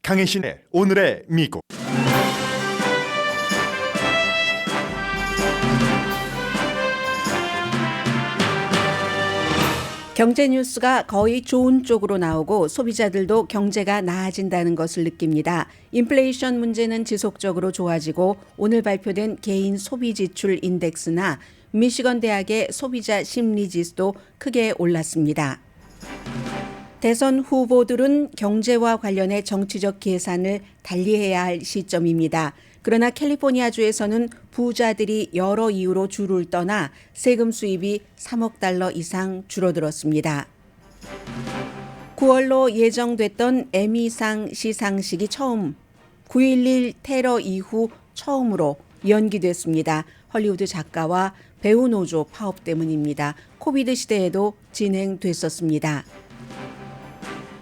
강혜신의 오늘의 미국. 경제 뉴스가 거의 좋은 쪽으로 나오고 소비자들도 경제가 나아진다는 것을 느낍니다. 인플레이션 문제는 지속적으로 좋아지고 오늘 발표된 개인 소비지출 인덱스나 미시건 대학의 소비자 심리지수도 크게 올랐습니다. 대선 후보들은 경제와 관련해 정치적 계산을 달리해야 할 시점입니다. 그러나 캘리포니아주에서는 부자들이 여러 이유로 주를 떠나 세금 수입이 3억 달러 이상 줄어들었습니다. 9월로 예정됐던 에미상 시상식이 처음 9.11 테러 이후 처음으로 연기됐습니다. 헐리우드 작가와 배우 노조 파업 때문입니다. 코비드 시대에도 진행됐었습니다.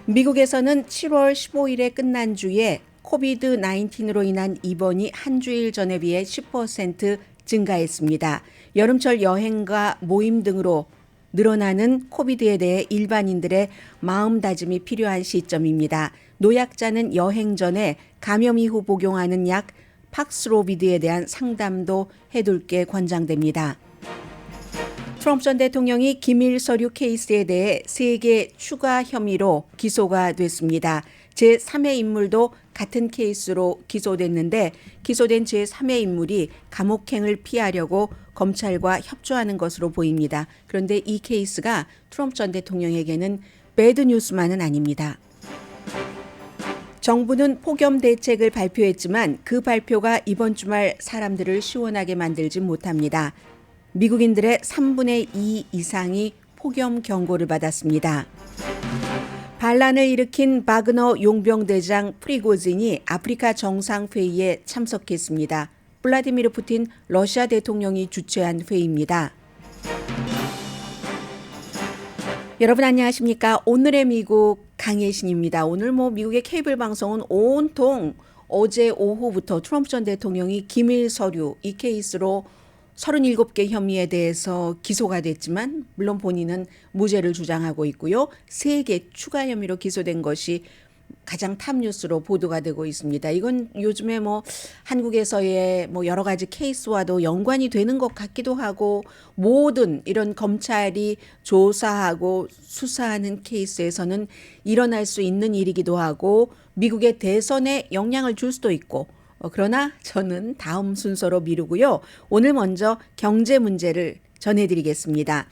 미국에서는 7월 15일에 끝난 주에 코비드-19로 인한 입원이 한 주일 전에 비해 10% 증가했습니다. 여름철 여행과 모임 등으로 늘어나는 코비드에 대해 일반인들의 마음다짐이 필요한 시점입니다. 노약자는 여행 전에 감염 이후 복용하는 약 팍스로비드에 대한 상담도 해둘 게 권장됩니다. 트럼프 전 대통령이 기밀 서류 케이스에 대해 3개 추가 혐의로 기소가 됐습니다. 제3의 인물도 같은 케이스로 기소됐는데 기소된 제3의 인물이 감옥행을 피하려고 검찰과 협조하는 것으로 보입니다. 그런데 이 케이스가 트럼프 전 대통령에게는 배드 뉴스만은 아닙니다. 정부는 폭염 대책을 발표했지만 그 발표가 이번 주말 사람들을 시원하게 만들지 못합니다. 미국인들의 3분의 2 이상이 폭염 경고를 받았습니다. 반란을 일으킨 바그너 용병대장 프리고진이 아프리카 정상회의에 참석했습니다. 블라디미르 푸틴 러시아 대통령이 주최한 회의입니다. 여러분 안녕하십니까? 오늘의 미국 강혜신입니다. 오늘 미국의 케이블 방송은 온통 어제 오후부터 트럼프 전 대통령이 기밀 서류 이 케이스로 37개 혐의에 대해서 기소가 됐지만 물론 본인은 무죄를 주장하고 있고요. 3개 추가 혐의로 기소된 것이 가장 탑 뉴스로 보도가 되고 있습니다. 이건 요즘에 한국에서의 여러 가지 케이스와도 연관이 되는 것 같기도 하고 모든 이런 검찰이 조사하고 수사하는 케이스에서는 일어날 수 있는 일이기도 하고 미국의 대선에 영향을 줄 수도 있고 그러나 저는 다음 순서로 미루고요. 오늘 먼저 경제 문제를 전해드리겠습니다.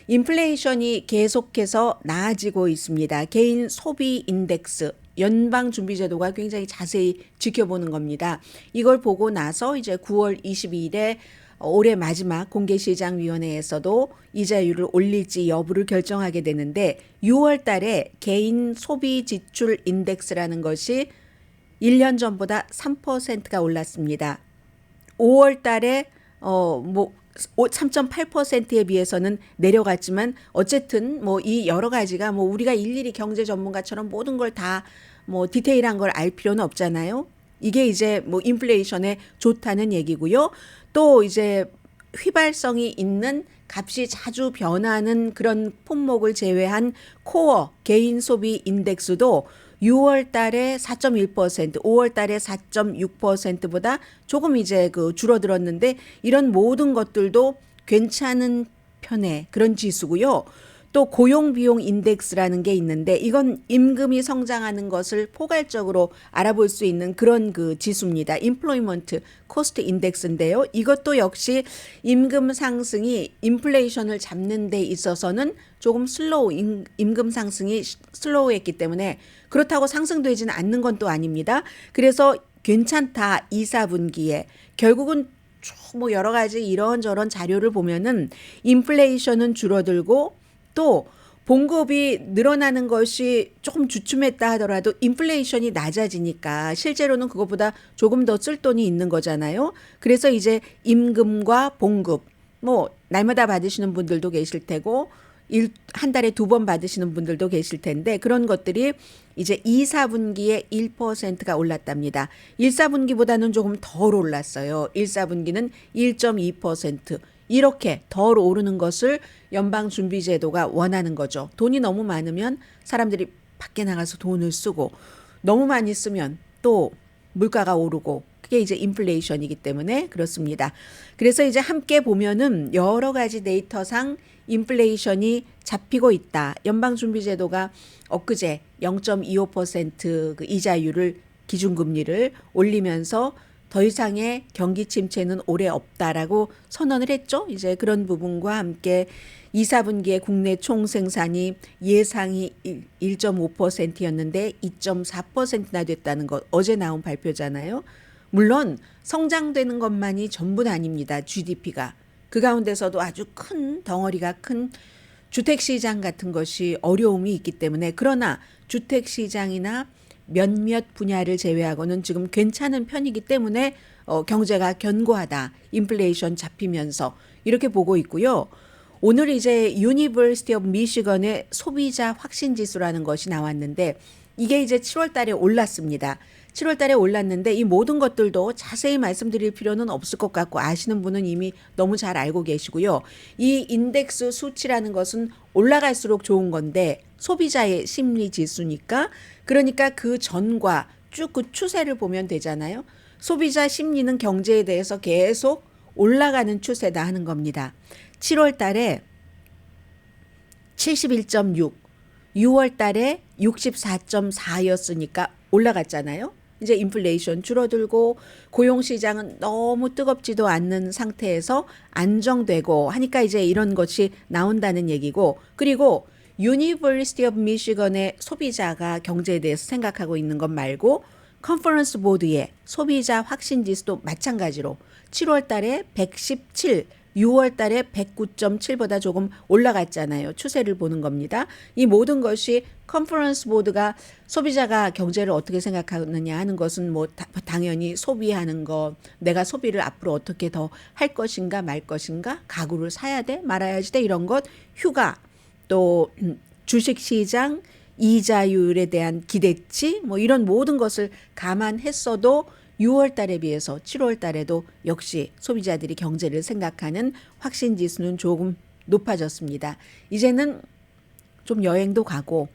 인플레이션이 계속해서 나아지고 있습니다. 개인 소비 인덱스, 연방준비제도가 굉장히 자세히 지켜보는 겁니다. 이걸 보고 나서 이제 9월 22일에 올해 마지막 공개시장위원회에서도 이자율을 올릴지 여부를 결정하게 되는데 6월 달에 개인 소비 지출 인덱스라는 것이 1년 전보다 3%가 올랐습니다. 5월 달에 3.8%에 비해서는 내려갔지만 어쨌든 이 여러 가지가 우리가 일일이 경제 전문가처럼 모든 걸 다 디테일한 걸 알 필요는 없잖아요. 이게 이제 인플레이션에 좋다는 얘기고요. 또 이제 휘발성이 있는 값이 자주 변하는 그런 품목을 제외한 코어 개인 소비 인덱스도 6월 달에 4.1%, 5월 달에 4.6%보다 조금 이제 줄어들었는데 이런 모든 것들도 괜찮은 편의 그런 지수고요. 또 고용 비용 인덱스라는 게 있는데 이건 임금이 성장하는 것을 포괄적으로 알아볼 수 있는 그런 지수입니다. Employment Cost Index인데요. 이것도 역시 임금 상승이 인플레이션을 잡는 데 있어서는 조금 임금 상승이 슬로우했기 때문에 그렇다고 상승되지는 않는 건 또 아닙니다. 그래서 괜찮다 2, 4분기에 결국은 쭉 여러 가지 이런저런 자료를 보면은 인플레이션은 줄어들고 또 봉급이 늘어나는 것이 조금 주춤했다 하더라도 인플레이션이 낮아지니까 실제로는 그것보다 조금 더 쓸 돈이 있는 거잖아요. 그래서 이제 임금과 봉급 날마다 받으시는 분들도 계실 테고 한 달에 2번 받으시는 분들도 계실 텐데 그런 것들이 이제 2, 4분기에 1%가 올랐답니다. 1, 4분기보다는 조금 덜 올랐어요. 1, 4분기는 1.2%. 이렇게 덜 오르는 것을 연방준비제도가 원하는 거죠. 돈이 너무 많으면 사람들이 밖에 나가서 돈을 쓰고 너무 많이 쓰면 또 물가가 오르고 그게 이제 인플레이션이기 때문에 그렇습니다. 그래서 이제 함께 보면은 여러 가지 데이터상 인플레이션이 잡히고 있다. 연방준비제도가 엊그제 0.25%그 이자율을 기준금리를 올리면서 더 이상의 경기 침체는 올해 없다라고 선언을 했죠. 이제 그런 부분과 함께 2, 4분기의 국내 총생산이 예상이 1.5%였는데 2.4%나 됐다는 것 어제 나온 발표잖아요. 물론 성장되는 것만이 전부는 아닙니다. GDP가. 그 가운데서도 아주 큰 덩어리가 큰 주택시장 같은 것이 어려움이 있기 때문에 그러나 주택시장이나 몇몇 분야를 제외하고는 지금 괜찮은 편이기 때문에 경제가 견고하다. 인플레이션 잡히면서 이렇게 보고 있고요. 오늘 이제 유니버시티 오브 미시건의 소비자 확신 지수라는 것이 나왔는데 이게 이제 7월 달에 올랐습니다. 7월 달에 올랐는데 이 모든 것들도 자세히 말씀드릴 필요는 없을 것 같고 아시는 분은 이미 너무 잘 알고 계시고요. 이 인덱스 수치라는 것은 올라갈수록 좋은 건데 소비자의 심리 지수니까 그러니까 그 전과 쭉 그 추세를 보면 되잖아요. 소비자 심리는 경제에 대해서 계속 올라가는 추세다 하는 겁니다. 7월 달에 71.6, 6월 달에 64.4였으니까 올라갔잖아요. 이제 인플레이션 줄어들고 고용시장은 너무 뜨겁지도 않는 상태에서 안정되고 하니까 이제 이런 것이 나온다는 얘기고 그리고 유니버시티 오브 미시건의 소비자가 경제에 대해서 생각하고 있는 것 말고 컨퍼런스 보드의 소비자 확신 지수도 마찬가지로 7월 달에 117, 6월 달에 109.7보다 조금 올라갔잖아요. 추세를 보는 겁니다. 이 모든 것이 컨퍼런스 보드가 소비자가 경제를 어떻게 생각하느냐 하는 것은 뭐 당연히 소비하는 것, 내가 소비를 앞으로 어떻게 더 할 것인가 말 것인가, 가구를 사야 돼, 말아야지 돼 이런 것, 휴가, 또 주식시장, 이자율에 대한 기대치 뭐 이런 모든 것을 감안했어도 6월 달에 비해서 7월 달에도 역시 소비자들이 경제를 생각하는 확신 지수는 조금 높아졌습니다. 이제는 좀 여행도 가고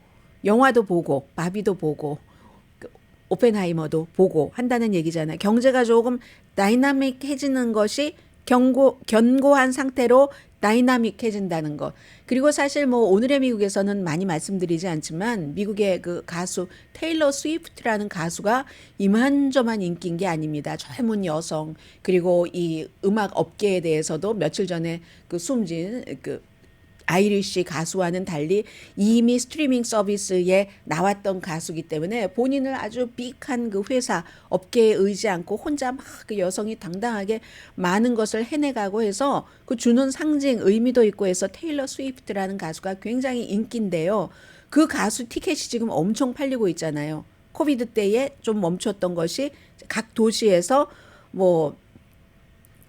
영화도 보고 바비도 보고 오펜하이머도 보고 한다는 얘기잖아요. 경제가 조금 다이나믹해지는 것이 견고한 상태로 다이나믹해진다는 것. 그리고 사실 뭐 오늘의 미국에서는 많이 말씀드리지 않지만 미국의 그 가수 테일러 스위프트라는 가수가 이만저만 인기인 게 아닙니다. 젊은 여성 그리고 이 음악 업계에 대해서도 며칠 전에 그 숨진 그 아이리쉬 가수와는 달리 이미 스트리밍 서비스에 나왔던 가수이기 때문에 본인을 아주 빅한 그 회사 업계에 의지 않고 혼자 막 그 여성이 당당하게 많은 것을 해내가고 해서 그 주는 상징 의미도 있고 해서 테일러 스위프트라는 가수가 굉장히 인기인데요. 그 가수 티켓이 지금 엄청 팔리고 있잖아요. 코비드 때에 좀 멈췄던 것이 각 도시에서 뭐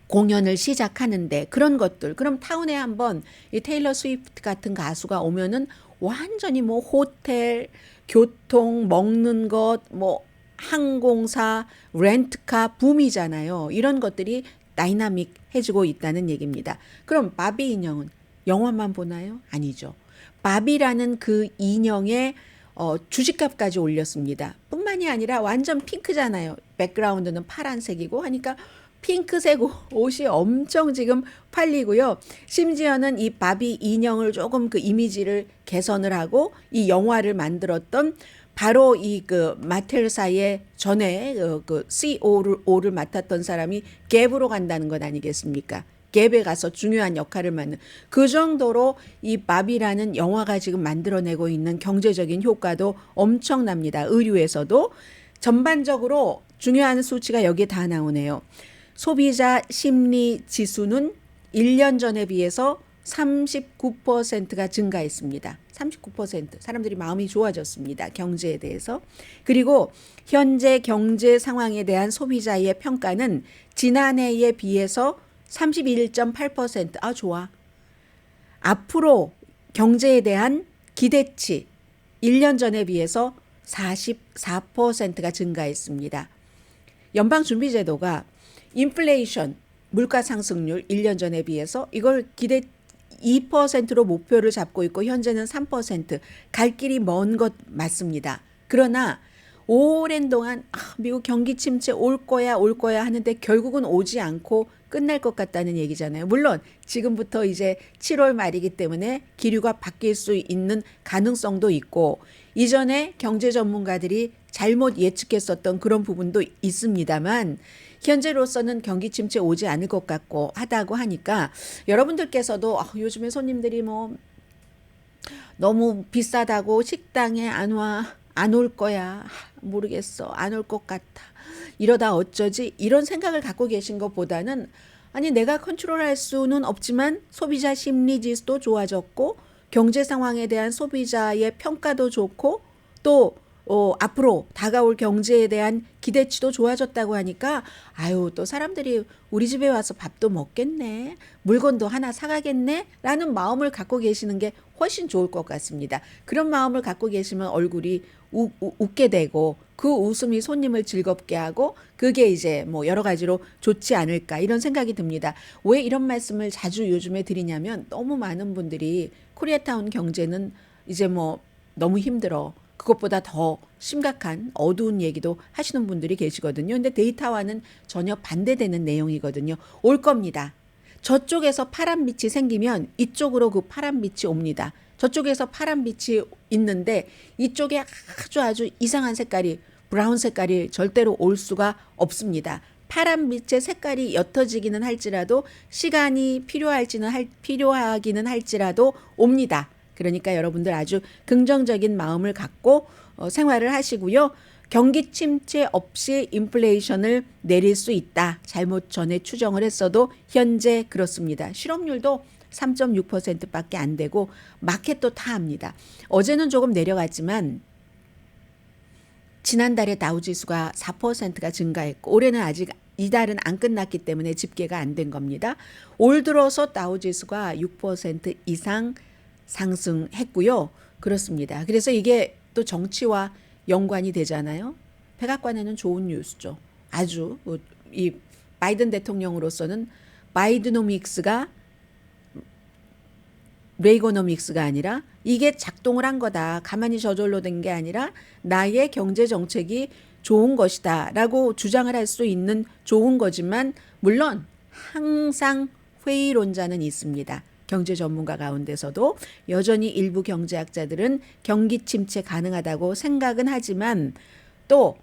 공연을 시작하는데 그런 것들 그럼 타운에 한번 이 테일러 스위프트 같은 가수가 오면은 완전히 뭐 호텔, 교통, 먹는 것, 뭐 항공사, 렌트카 붐이잖아요. 이런 것들이 다이나믹해지고 있다는 얘기입니다. 그럼 바비 인형은 영화만 보나요? 아니죠. 바비라는 그 인형의 주식값까지 올렸습니다. 뿐만이 아니라 완전 핑크잖아요. 백그라운드는 파란색이고 하니까 핑크색 옷이 엄청 지금 팔리고요. 심지어는 이 바비 인형을 조금 그 이미지를 개선을 하고 이 영화를 만들었던 바로 이 그 마텔사의 전에 그 CEO를 맡았던 사람이 갭으로 간다는 것 아니겠습니까? 갭에 가서 중요한 역할을 맡는 그 정도로 이 바비라는 영화가 지금 만들어내고 있는 경제적인 효과도 엄청납니다. 의류에서도 전반적으로 중요한 수치가 여기에 다 나오네요. 소비자 심리 지수는 1년 전에 비해서 39%가 증가했습니다. 39% 사람들이 마음이 좋아졌습니다. 경제에 대해서. 그리고 현재 경제 상황에 대한 소비자의 평가는 지난해에 비해서 31.8%. 아, 좋아. 앞으로 경제에 대한 기대치 1년 전에 비해서 44%가 증가했습니다. 연방준비제도가 인플레이션, 물가 상승률 1년 전에 비해서 이걸 2%로 목표를 잡고 있고 현재는 3%. 갈 길이 먼 것 맞습니다. 그러나 오랜 동안 미국 경기 침체 올 거야 하는데 결국은 오지 않고 끝날 것 같다는 얘기잖아요. 물론 지금부터 이제 7월 말이기 때문에 기류가 바뀔 수 있는 가능성도 있고 이전에 경제 전문가들이 잘못 예측했었던 그런 부분도 있습니다만 현재로서는 경기 침체 오지 않을 것 같고 하다고 하니까 여러분들께서도 요즘에 손님들이 뭐 너무 비싸다고 식당에 안 올 거야. 모르겠어. 안 올 것 같아. 이러다 어쩌지? 이런 생각을 갖고 계신 것보다는 아니 내가 컨트롤할 수는 없지만 소비자 심리 지수도 좋아졌고 경제 상황에 대한 소비자의 평가도 좋고 또 앞으로 다가올 경제에 대한 기대치도 좋아졌다고 하니까 아유 또 사람들이 우리 집에 와서 밥도 먹겠네 물건도 하나 사가겠네 라는 마음을 갖고 계시는 게 훨씬 좋을 것 같습니다. 그런 마음을 갖고 계시면 얼굴이 웃게 되고 그 웃음이 손님을 즐겁게 하고 그게 이제 뭐 여러 가지로 좋지 않을까 이런 생각이 듭니다. 왜 이런 말씀을 자주 요즘에 드리냐면 너무 많은 분들이 코리아타운 경제는 이제 뭐 너무 힘들어. 그것보다 더 심각한 어두운 얘기도 하시는 분들이 계시거든요. 근데 데이터와는 전혀 반대되는 내용이거든요. 올 겁니다. 저쪽에서 파란빛이 생기면 이쪽으로 그 파란빛이 옵니다. 저쪽에서 파란빛이 있는데 이쪽에 아주 이상한 색깔이 브라운 색깔이 절대로 올 수가 없습니다. 파란빛의 색깔이 옅어지기는 할지라도 시간이 필요하기는 할지라도 옵니다. 그러니까 여러분들 아주 긍정적인 마음을 갖고 생활을 하시고요. 경기 침체 없이 인플레이션을 내릴 수 있다. 잘못 전에 추정을 했어도 현재 그렇습니다. 실업률도 3.6%밖에 안 되고 마켓도 다 합니다. 어제는 조금 내려갔지만 지난달에 다우지수가 4%가 증가했고 올해는 아직 이달은 안 끝났기 때문에 집계가 안 된 겁니다. 올 들어서 다우지수가 6% 이상 상승했고요. 그렇습니다. 그래서 이게 또 정치와 연관이 되잖아요. 백악관에는 좋은 뉴스죠. 아주 이 바이든 대통령으로서는 바이드노믹스가 레이거노믹스가 아니라 이게 작동을 한 거다. 가만히 저절로 된 게 아니라 나의 경제 정책이 좋은 것이다 라고 주장을 할 수 있는 좋은 거지만 물론 항상 회의론자는 있습니다. 경제 전문가 가운데서도 여전히 일부 경제학자들은 경기 침체 가능하다고 생각은 하지만 또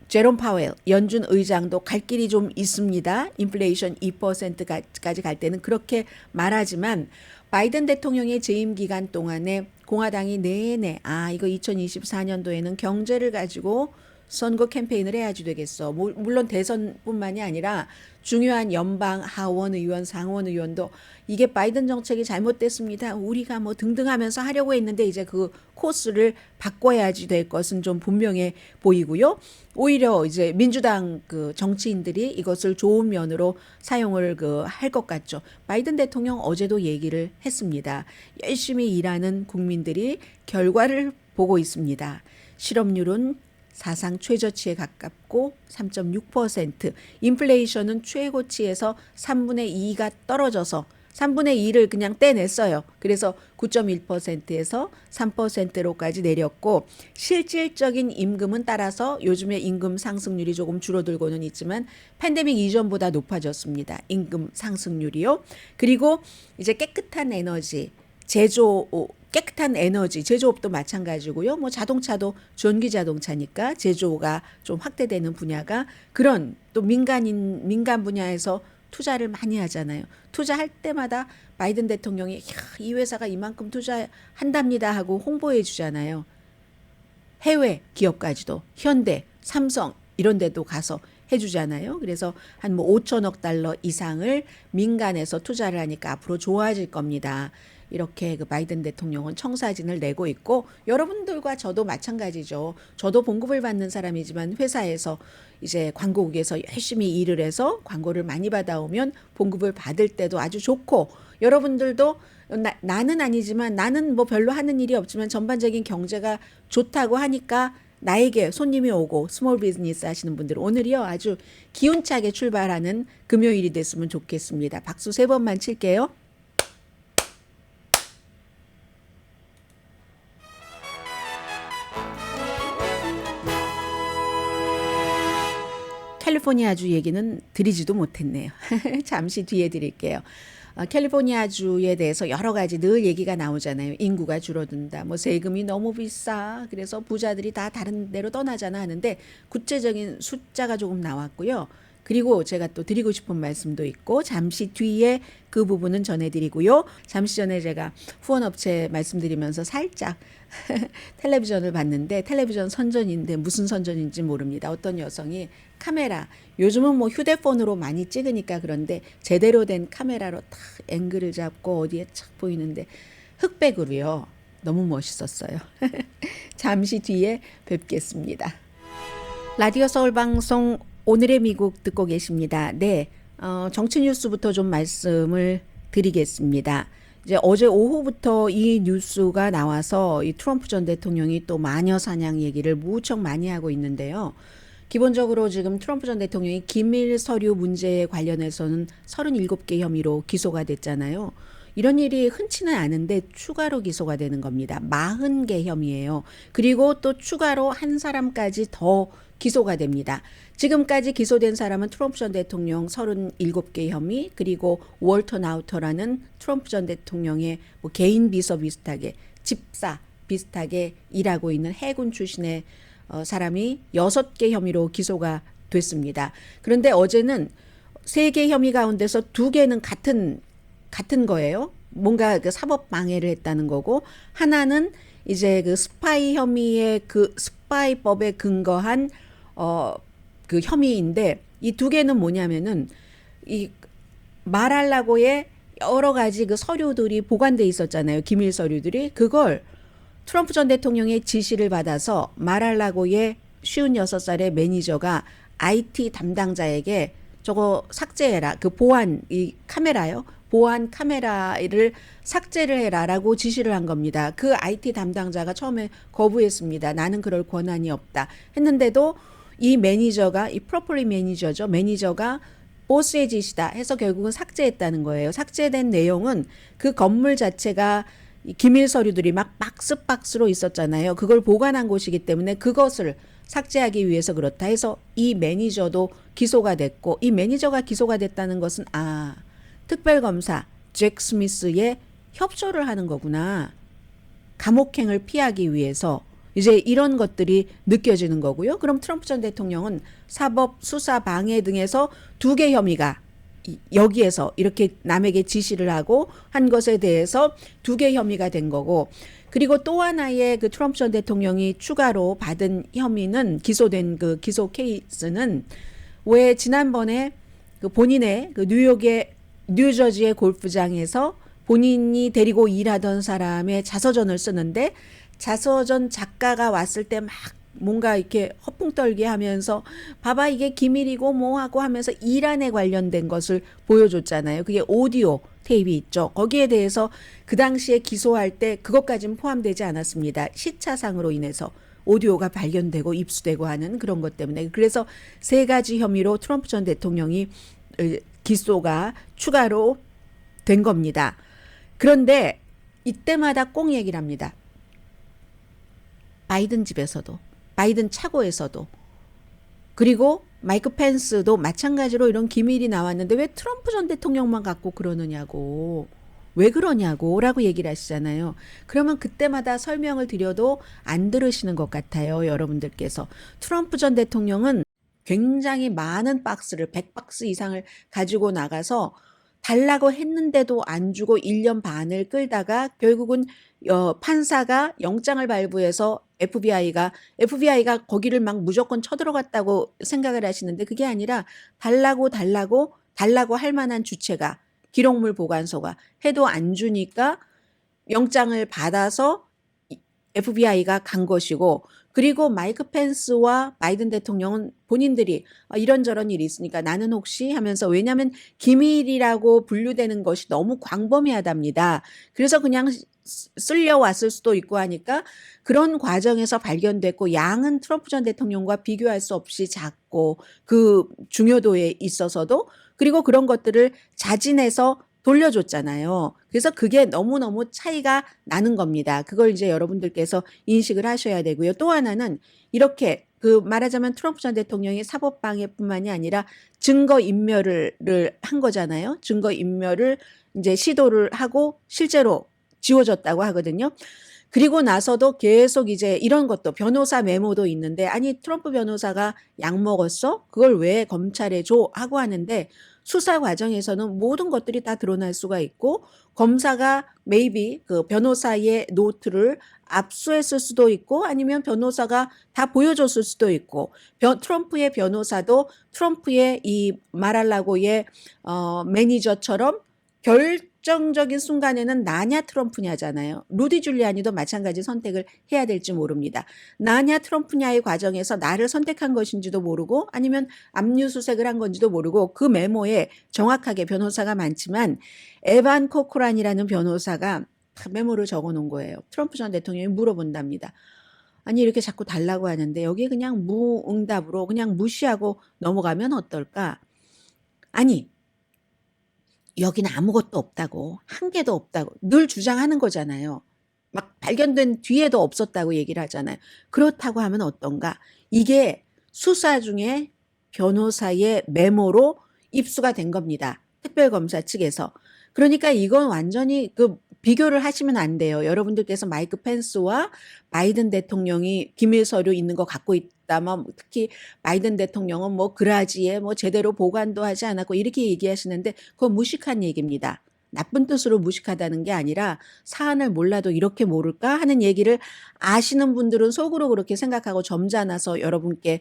제롬 파웰 연준 의장도 갈 길이 좀 있습니다. 인플레이션 2%까지 갈 때는 그렇게 말하지만 바이든 대통령의 재임 기간 동안에 공화당이 내내 이거 2024년도에는 경제를 가지고 선거 캠페인을 해야지 되겠어. 물론 대선뿐만이 아니라 중요한 연방 하원 의원, 상원 의원도 이게 바이든 정책이 잘못됐습니다. 우리가 뭐 등등하면서 하려고 했는데 이제 그 코스를 바꿔야지 될 것은 좀 분명해 보이고요. 오히려 이제 민주당 그 정치인들이 이것을 좋은 면으로 사용을 할 것 같죠. 바이든 대통령 어제도 얘기를 했습니다. 열심히 일하는 국민들이 결과를 보고 있습니다. 실업률은 사상 최저치에 가깝고 3.6%, 인플레이션은 최고치에서 3분의 2가 떨어져서 3분의 2를 그냥 떼냈어요. 그래서 9.1%에서 3%로까지 내렸고 실질적인 임금은 따라서 요즘에 임금 상승률이 조금 줄어들고는 있지만 팬데믹 이전보다 높아졌습니다. 임금 상승률이요. 그리고 이제 깨끗한 에너지, 깨끗한 에너지, 제조업도 마찬가지고요. 뭐 자동차도 전기 자동차니까 제조가 좀 확대되는 분야가 그런 또 민간 분야에서 투자를 많이 하잖아요. 투자할 때마다 바이든 대통령이 이 회사가 이만큼 투자한답니다 하고 홍보해 주잖아요. 해외 기업까지도 현대, 삼성 이런 데도 가서 해주잖아요. 그래서 한 뭐 5천억 달러 이상을 민간에서 투자를 하니까 앞으로 좋아질 겁니다. 이렇게 그 바이든 대통령은 청사진을 내고 있고 여러분들과 저도 마찬가지죠. 저도 봉급을 받는 사람이지만 회사에서 이제 광고국에서 열심히 일을 해서 광고를 많이 받아오면 봉급을 받을 때도 아주 좋고 여러분들도 나는 아니지만 나는 뭐 별로 하는 일이 없지만 전반적인 경제가 좋다고 하니까 나에게 손님이 오고 스몰 비즈니스 하시는 분들 오늘이요 아주 기운차게 출발하는 금요일이 됐으면 좋겠습니다. 박수 3번만 칠게요. 캘리포니아주 얘기는 드리지도 못했네요. 잠시 뒤에 드릴게요. 캘리포니아주에 대해서 여러 가지 늘 얘기가 나오잖아요. 인구가 줄어든다. 뭐 세금이 너무 비싸. 그래서 부자들이 다 다른 데로 떠나잖아 하는데 구체적인 숫자가 조금 나왔고요. 그리고 제가 또 드리고 싶은 말씀도 있고 잠시 뒤에 그 부분은 전해드리고요. 잠시 전에 제가 후원업체 말씀드리면서 살짝 텔레비전을 봤는데 텔레비전 선전인데 무슨 선전인지 모릅니다. 어떤 여성이 카메라, 요즘은 뭐 휴대폰으로 많이 찍으니까 그런데 제대로 된 카메라로 탁 앵글을 잡고 어디에 착 보이는데 흑백으로요. 너무 멋있었어요. 잠시 뒤에 뵙겠습니다. 라디오 서울 방송 오늘의 미국 듣고 계십니다. 네, 정치 뉴스부터 좀 말씀을 드리겠습니다. 이제 어제 오후부터 이 뉴스가 나와서 이 트럼프 전 대통령이 또 마녀 사냥 얘기를 무척 많이 하고 있는데요. 기본적으로 지금 트럼프 전 대통령이 기밀 서류 문제에 관련해서는 37개 혐의로 기소가 됐잖아요. 이런 일이 흔치는 않은데 추가로 기소가 되는 겁니다. 40개 혐의예요. 그리고 또 추가로 한 사람까지 더 기소가 됩니다. 지금까지 기소된 사람은 트럼프 전 대통령 37개 혐의, 그리고 월터 나우터라는 트럼프 전 대통령의 뭐 개인 비서 비슷하게, 집사 비슷하게 일하고 있는 해군 출신의 사람이 6개 혐의로 기소가 됐습니다. 그런데 어제는 3개 혐의 가운데서 2개는 같은 거예요. 뭔가 그 사법 방해를 했다는 거고, 하나는 이제 그 스파이 혐의의 그 스파이법에 근거한 그 혐의인데, 이 2개는 뭐냐면은 이 말하려고의 여러 가지 그 서류들이 보관돼 있었잖아요. 기밀 서류들이. 그걸 트럼프 전 대통령의 지시를 받아서 말하려고의 56살의 매니저가 IT 담당자에게 저거 삭제해라. 그 보안 이 카메라요. 보안 카메라를 삭제를 해라라고 지시를 한 겁니다. 그 IT 담당자가 처음에 거부했습니다. 나는 그럴 권한이 없다. 했는데도 이 매니저가, 이 프로퍼리 매니저죠. 매니저가 보스의 지시다 해서 결국은 삭제했다는 거예요. 삭제된 내용은 그 건물 자체가 기밀 서류들이 막 박스로 있었잖아요. 그걸 보관한 곳이기 때문에 그것을 삭제하기 위해서 그렇다 해서 이 매니저도 기소가 됐고, 이 매니저가 기소가 됐다는 것은 특별검사 잭 스미스의 협조를 하는 거구나. 감옥행을 피하기 위해서 이제 이런 것들이 느껴지는 거고요. 그럼 트럼프 전 대통령은 사법 수사 방해 등에서 2개 혐의가 여기에서 이렇게 남에게 지시를 하고 한 것에 대해서 2개 혐의가 된 거고, 그리고 또 하나의 그 트럼프 전 대통령이 추가로 받은 혐의는 기소된 그 기소 케이스는 왜 지난번에 그 본인의 그 뉴저지의 골프장에서 본인이 데리고 일하던 사람의 자서전을 쓰는데, 자서전 작가가 왔을 때 막 뭔가 이렇게 허풍 떨게 하면서 봐봐 이게 기밀이고 뭐 하고 하면서 일안에 관련된 것을 보여줬잖아요. 그게 오디오 테이프 있죠. 거기에 대해서 그 당시에 기소할 때 그것까지는 포함되지 않았습니다. 시차상으로 인해서 오디오가 발견되고 입수되고 하는 그런 것 때문에. 그래서 3가지 혐의로 트럼프 전 대통령이 기소가 추가로 된 겁니다. 그런데 이때마다 꼭 얘기를 합니다. 바이든 집에서도, 바이든 차고에서도, 그리고 마이크 펜스도 마찬가지로 이런 기밀이 나왔는데 왜 트럼프 전 대통령만 갖고 그러느냐고, 왜 그러냐고 라고 얘기를 하시잖아요. 그러면 그때마다 설명을 드려도 안 들으시는 것 같아요. 여러분들께서. 트럼프 전 대통령은 굉장히 많은 박스를 100박스 이상을 가지고 나가서 달라고 했는데도 안 주고 1년 반을 끌다가 결국은 판사가 영장을 발부해서 FBI가 거기를 막 무조건 쳐들어갔다고 생각을 하시는데 그게 아니라 달라고 할 만한 주체가, 기록물 보관소가 해도 안 주니까 영장을 받아서 FBI가 간 것이고, 그리고 마이크 펜스와 바이든 대통령은 본인들이 이런저런 일이 있으니까 나는 혹시 하면서, 왜냐하면 기밀이라고 분류되는 것이 너무 광범위하답니다. 그래서 그냥 쓸려왔을 수도 있고 하니까 그런 과정에서 발견됐고, 양은 트럼프 전 대통령과 비교할 수 없이 작고 그 중요도에 있어서도, 그리고 그런 것들을 자진해서 돌려줬잖아요. 그래서 그게 너무너무 차이가 나는 겁니다. 그걸 이제 여러분들께서 인식을 하셔야 되고요. 또 하나는 이렇게 그 말하자면 트럼프 전 대통령이 사법방해뿐만이 아니라 증거 인멸을 한 거잖아요. 증거 인멸을 이제 시도를 하고 실제로 지워졌다고 하거든요. 그리고 나서도 계속 이제 이런 것도 변호사 메모도 있는데 아니 트럼프 변호사가 약 먹었어? 그걸 왜 검찰에 줘? 하고 하는데 수사 과정에서는 모든 것들이 다 드러날 수가 있고 검사가 maybe 그 변호사의 노트를 압수했을 수도 있고 아니면 변호사가 다 보여줬을 수도 있고 트럼프의 변호사도 트럼프의 이 마랄라고의 매니저처럼 결정적인 순간에는 나냐 트럼프냐잖아요. 루디 줄리아니도 마찬가지 선택을 해야 될지 모릅니다. 나냐 트럼프냐의 과정에서 나를 선택한 것인지도 모르고 아니면 압류수색을 한 건지도 모르고 그 메모에 정확하게 변호사가 많지만 에반 코크란이라는 변호사가 메모를 적어 놓은 거예요. 트럼프 전 대통령이 물어본답니다. 아니 이렇게 자꾸 달라고 하는데 여기 그냥 무응답으로 그냥 무시하고 넘어가면 어떨까? 아니 여기는 아무것도 없다고 한 개도 없다고 늘 주장하는 거잖아요. 막 발견된 뒤에도 없었다고 얘기를 하잖아요. 그렇다고 하면 어떤가? 이게 수사 중에 변호사의 메모로 입수가 된 겁니다. 특별검사 측에서. 그러니까 이건 완전히 그 비교를 하시면 안 돼요. 여러분들께서 마이크 펜스와 바이든 대통령이 기밀 서류 있는 거 갖고 있다면 특히 바이든 대통령은 뭐 그라지에 뭐 제대로 보관도 하지 않았고 이렇게 얘기하시는데 그건 무식한 얘기입니다. 나쁜 뜻으로 무식하다는 게 아니라 사안을 몰라도 이렇게 모를까 하는 얘기를 아시는 분들은 속으로 그렇게 생각하고 점잖아서 여러분께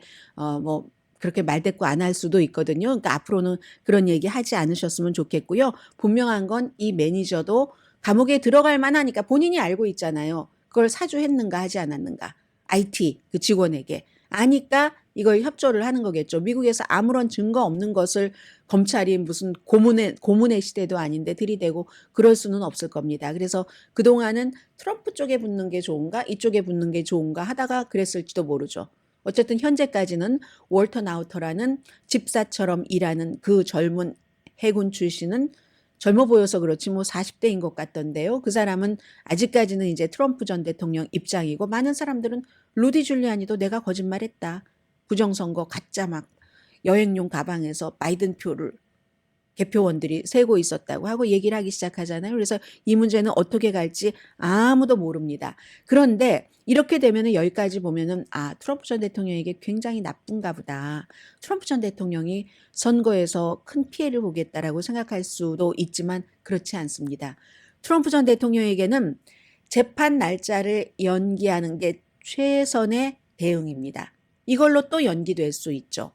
뭐 그렇게 말대꾸 안 할 수도 있거든요. 그러니까 앞으로는 그런 얘기 하지 않으셨으면 좋겠고요. 분명한 건 이 매니저도 감옥에 들어갈 만하니까 본인이 알고 있잖아요. 그걸 사주했는가 하지 않았는가. IT 그 직원에게. 아니까 이걸 협조를 하는 거겠죠. 미국에서 아무런 증거 없는 것을 검찰이 무슨 고문의 시대도 아닌데 들이대고 그럴 수는 없을 겁니다. 그래서 그동안은 트럼프 쪽에 붙는 게 좋은가 이쪽에 붙는 게 좋은가 하다가 그랬을지도 모르죠. 어쨌든 현재까지는 월터 나우터라는 집사처럼 일하는 그 젊은 해군 출신은 젊어 보여서 그렇지 뭐 40대인 것 같던데요. 그 사람은 아직까지는 이제 트럼프 전 대통령 입장이고 많은 사람들은 루디 줄리아니도 내가 거짓말했다. 부정선거 가짜 막 여행용 가방에서 바이든 표를 개표원들이 세고 있었다고 하고 얘기를 하기 시작하잖아요. 그래서 이 문제는 어떻게 갈지 아무도 모릅니다. 그런데 이렇게 되면은 여기까지 보면은 아, 트럼프 전 대통령에게 굉장히 나쁜가 보다. 트럼프 전 대통령이 선거에서 큰 피해를 보겠다라고 생각할 수도 있지만 그렇지 않습니다. 트럼프 전 대통령에게는 재판 날짜를 연기하는 게 최선의 대응입니다. 이걸로 또 연기될 수 있죠.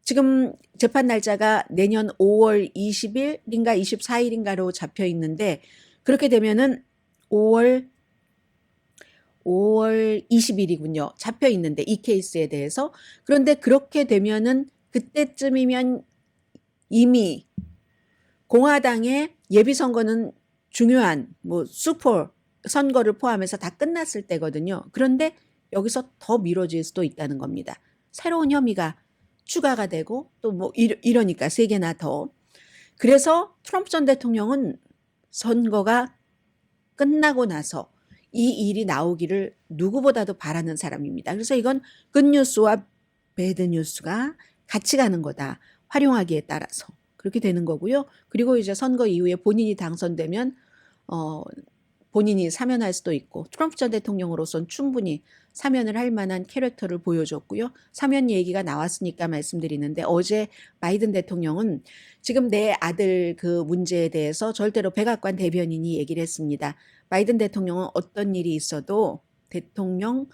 지금 재판 날짜가 내년 5월 20일인가 24일인가로 잡혀 있는데 그렇게 되면은 5월 20일이군요. 잡혀 있는데 이 케이스에 대해서. 그런데 그렇게 되면은 그때쯤이면 이미 공화당의 예비선거는 중요한 뭐 슈퍼 선거를 포함해서 다 끝났을 때거든요. 그런데 여기서 더 미뤄질 수도 있다는 겁니다. 새로운 혐의가 추가가 되고 또 뭐 이러니까 세 개나 더. 그래서 트럼프 전 대통령은 선거가 끝나고 나서 이 일이 나오기를 누구보다도 바라는 사람입니다. 그래서 이건 굿뉴스와 배드뉴스가 같이 가는 거다. 활용하기에 따라서. 그렇게 되는 거고요. 그리고 이제 선거 이후에 본인이 당선되면 본인이 사면할 수도 있고 트럼프 전 대통령으로서는 충분히 사면을 할 만한 캐릭터를 보여줬고요. 사면 얘기가 나왔으니까 말씀드리는데 어제 바이든 대통령은 지금 내 아들 그 문제에 대해서 절대로 백악관 대변인이 얘기를 했습니다. 바이든 대통령은 어떤 일이 있어도 대통령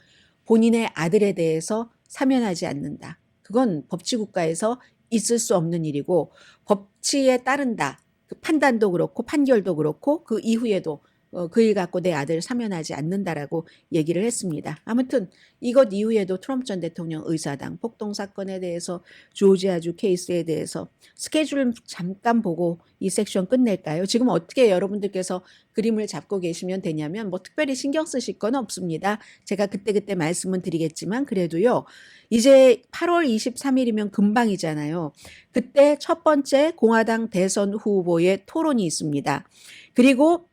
본인의 아들에 대해서 사면하지 않는다. 그건 법치국가에서 있을 수 없는 일이고 법치에 따른다. 그 판단도 그렇고 판결도 그렇고 그 이후에도 그 일 갖고 내 아들을 사면하지 않는다라고 얘기를 했습니다. 아무튼 이것 이후에도 트럼프 전 대통령 의사당 폭동 사건에 대해서 조지아주 케이스에 대해서 스케줄을 잠깐 보고 이 섹션 끝낼까요? 지금 어떻게 여러분들께서 그림을 잡고 계시면 되냐면 뭐 특별히 신경 쓰실 건 없습니다. 제가 그때그때 말씀은 드리겠지만 그래도요. 이제 8월 23일이면 금방이잖아요. 그때 첫 번째 공화당 대선 후보의 토론이 있습니다. 그리고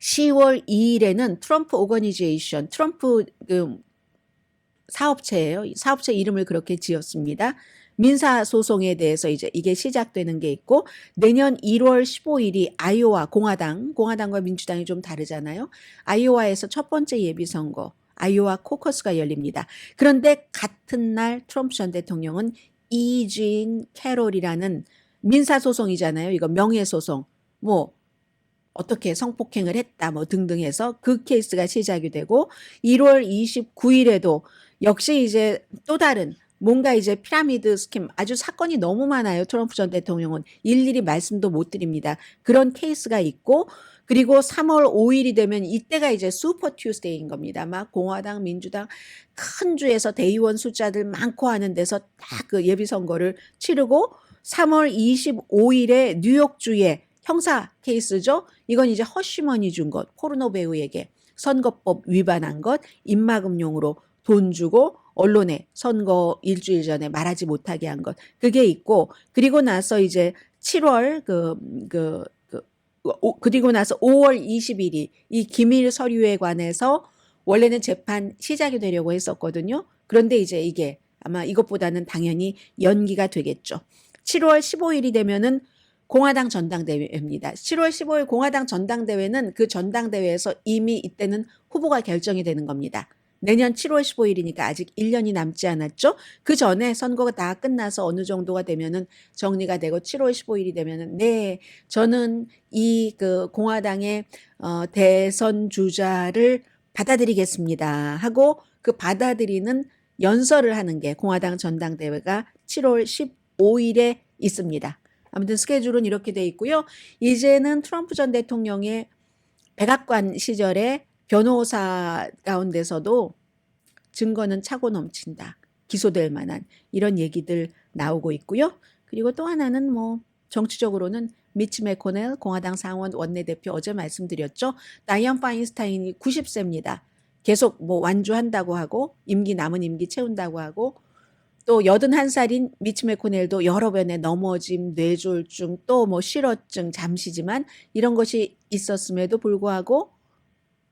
10월 2일에는 트럼프 오거니제이션, 트럼프 사업체예요. 사업체 이름을 그렇게 지었습니다. 민사 소송에 대해서 이제 이게 시작되는 게 있고 내년 1월 15일이 아이오와 공화당과 민주당이 좀 다르잖아요. 아이오와에서 첫 번째 예비 선거 아이오와 코커스가 열립니다. 그런데 같은 날 트럼프 전 대통령은 이진 캐롤이라는 민사 소송이잖아요. 이거 명예 소송. 뭐 어떻게 성폭행을 했다 뭐 등등 해서 그 케이스가 시작이 되고 1월 29일에도 역시 이제 또 다른 뭔가 이제 피라미드 스캠 아주 사건이 너무 많아요. 트럼프 전 대통령은 일일이 말씀도 못 드립니다. 그런 케이스가 있고 그리고 3월 5일이 되면 이때가 이제 슈퍼 튜스데이인 겁니다. 막 공화당, 민주당 큰 주에서 대의원 숫자들 많고 하는 데서 딱 그 예비 선거를 치르고 3월 25일에 뉴욕주에 형사 케이스죠. 이건 이제 허쉬머니 준 것, 포르노 배우에게 선거법 위반한 것, 입막음용으로 돈 주고 언론에 선거 일주일 전에 말하지 못하게 한 것. 그게 있고 그리고 나서 이제 7월 그리고 나서 5월 20일이 이 기밀 서류에 관해서 원래는 재판 시작이 되려고 했었거든요. 그런데 이제 이게 아마 이것보다는 당연히 연기가 되겠죠. 7월 15일이 되면은 공화당 전당대회입니다. 7월 15일 공화당 전당대회는 그 전당대회에서 이미 이때는 후보가 결정이 되는 겁니다. 내년 7월 15일이니까 아직 1년이 남지 않았죠. 그 전에 선거가 다 끝나서 어느 정도가 되면은 정리가 되고 7월 15일이 되면은 네, 저는 이 그 공화당의 대선 주자를 받아들이겠습니다 하고 그 받아들이는 연설을 하는 게 공화당 전당대회가 7월 15일에 있습니다. 아무튼 스케줄은 이렇게 돼 있고요. 이제는 트럼프 전 대통령의 백악관 시절에 변호사 가운데서도 증거는 차고 넘친다. 기소될 만한 이런 얘기들 나오고 있고요. 그리고 또 하나는 뭐 정치적으로는 미치 매코넬 공화당 상원 원내대표 어제 말씀드렸죠. 다이언 파인스타인이 90세입니다. 계속 뭐 완주한다고 하고 남은 임기 채운다고 하고 또 81살인 미치 매코넬도 여러 번의 넘어짐, 뇌졸중, 또 뭐 실어증 잠시지만 이런 것이 있었음에도 불구하고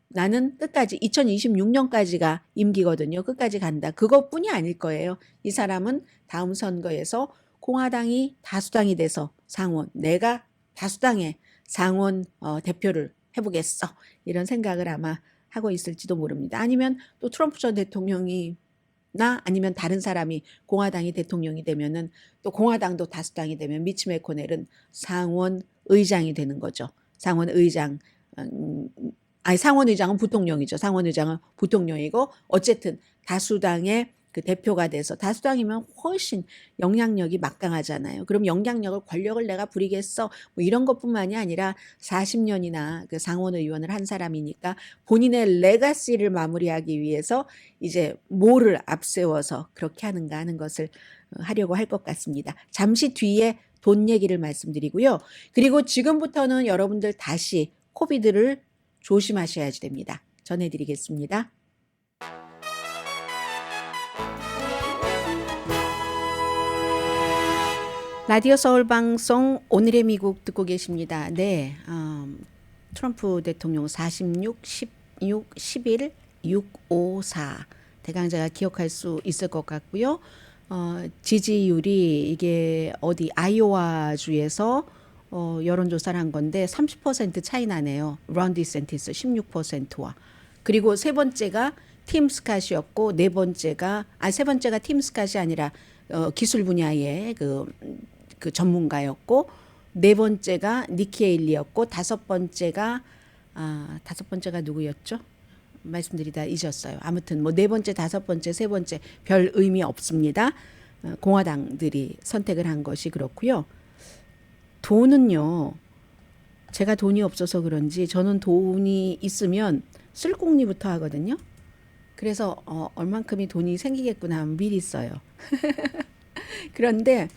나는 끝까지 2026년까지가 임기거든요. 끝까지 간다. 그것뿐이 아닐 거예요. 이 사람은 다음 선거에서 공화당이 다수당이 돼서 상원, 내가 다수당의 상원 대표를 해보겠어. 이런 생각을 아마 하고 있을지도 모릅니다. 아니면 또 트럼프 전 대통령이 아니면 다른 사람이 공화당이 대통령이 되면은 또 공화당도 다수당이 되면 미치 매코넬은 상원 의장이 되는 거죠. 상원 의장, 상원 의장은 부통령이죠. 상원 의장은 부통령이고 어쨌든 다수당의 그 대표가 돼서 다수당이면 훨씬 영향력이 막강하잖아요. 그럼 영향력을 권력을 내가 부리겠어 뭐 이런 것뿐만이 아니라 40년이나 그 상원 의원을 한 사람이니까 본인의 레가시를 마무리하기 위해서 이제 뭐를 앞세워서 그렇게 하는가 하는 것을 하려고 할 것 같습니다. 잠시 뒤에 돈 얘기를 말씀드리고요. 그리고 지금부터는 여러분들 다시 코비드를 조심하셔야지 됩니다. 전해드리겠습니다. 라디오 서울 방송 오늘의 미국 듣고 계십니다. 네, 트럼프 대통령 46, 16, 11, 654 대강자가 기억할 수 있을 것 같고요. 지지율이 이게 어디 아이오와 주에서 여론조사를 한 건데 30% 차이 나네요. 론 디센티스 16%와 그리고 세 번째가 팀 스캇이었고 세 번째가 팀 스캇이 아니라 기술 분야의 그 전문가였고 네 번째가 니키 헤일리였고 다섯 번째가 누구였죠? 말씀드리다 잊었어요. 아무튼 뭐 네 번째, 다섯 번째, 세 번째 별 의미 없습니다. 공화당들이 선택을 한 것이 그렇고요. 돈은요. 제가 돈이 없어서 그런지 저는 돈이 있으면 쓸 궁리부터 하거든요. 그래서 얼만큼이 돈이 생기겠구나 하면 미리 써요. 그런데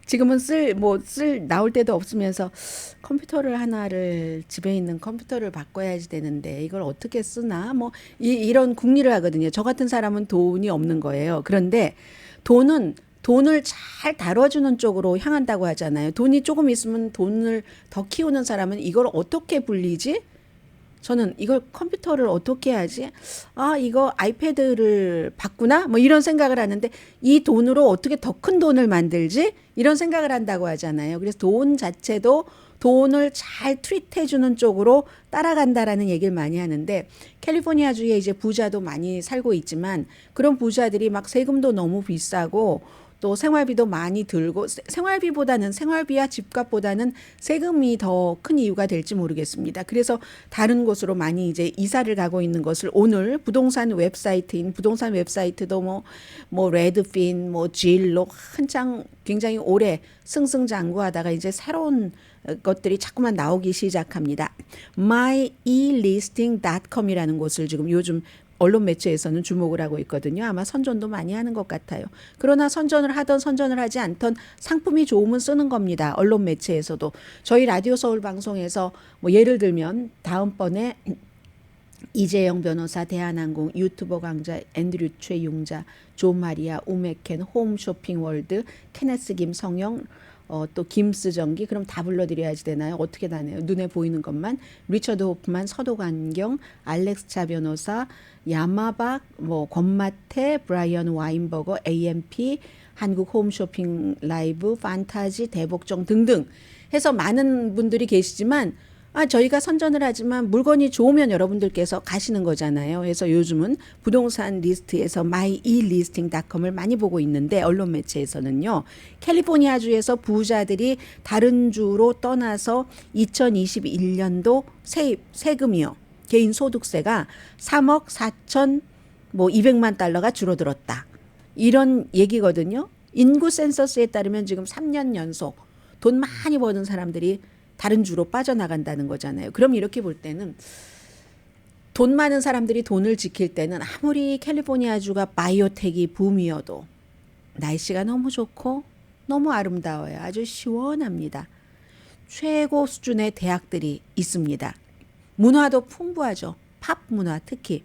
지금은 나올 때도 없으면서 컴퓨터를 하나를 집에 있는 컴퓨터를 바꿔야지 되는데 이걸 어떻게 쓰나 뭐 이런 궁리를 하거든요. 저 같은 사람은 돈이 없는 거예요. 그런데 돈을 잘 다뤄주는 쪽으로 향한다고 하잖아요. 돈이 조금 있으면 돈을 더 키우는 사람은 이걸 어떻게 불리지? 저는 이걸 컴퓨터를 어떻게 하지? 아, 이거 아이패드를 바꾸나? 뭐 이런 생각을 하는데 이 돈으로 어떻게 더 큰 돈을 만들지? 이런 생각을 한다고 하잖아요. 그래서 돈 자체도 돈을 잘 트릿해주는 쪽으로 따라간다라는 얘기를 많이 하는데 캘리포니아주에 이제 부자도 많이 살고 있지만 그런 부자들이 막 세금도 너무 비싸고 또 생활비도 많이 들고 생활비와 집값보다는 세금이 더 큰 이유가 될지 모르겠습니다. 그래서 다른 곳으로 많이 이제 이사를 가고 있는 것을 오늘 부동산 웹사이트도 뭐 레드핀, 뭐 질로 한창 굉장히 오래 승승장구하다가 이제 새로운 것들이 자꾸만 나오기 시작합니다. myelisting.com이라는 곳을 지금 요즘 언론 매체에서는 주목을 하고 있거든요. 아마 선전도 많이 하는 것 같아요. 그러나 선전을 하던 선전을 하지 않던 상품이 좋으면 쓰는 겁니다. 언론 매체에서도. 저희 라디오 서울 방송에서 뭐 예를 들면 다음번에 이재영 변호사, 대한항공, 유튜버 강자, 앤드류 최용자, 조 마리아, 우메켄, 홈쇼핑 월드, 케네스 김 성영, 또 김스 전기 그럼 다 불러드려야지 되나요? 어떻게 다네요? 눈에 보이는 것만 리처드 호프만, 서도관경, 알렉스 차 변호사, 야마박, 뭐 권마태, 브라이언 와인버거, AMP, 한국 홈쇼핑 라이브, 판타지, 대복정 등등 해서 많은 분들이 계시지만 저희가 선전을 하지만 물건이 좋으면 여러분들께서 가시는 거잖아요. 그래서 요즘은 부동산 리스트에서 myelisting.com을 많이 보고 있는데 언론 매체에서는요. 캘리포니아주에서 부자들이 다른 주로 떠나서 2021년도 세금이요. 개인 소득세가 3억 4천 뭐 200만 달러가 줄어들었다. 이런 얘기거든요. 인구 센서스에 따르면 지금 3년 연속 돈 많이 버는 사람들이 다른 주로 빠져나간다는 거잖아요. 그럼 이렇게 볼 때는 돈 많은 사람들이 돈을 지킬 때는 아무리 캘리포니아주가 바이오텍이 붐이어도 날씨가 너무 좋고 너무 아름다워요. 아주 시원합니다. 최고 수준의 대학들이 있습니다. 문화도 풍부하죠. 팝 문화 특히.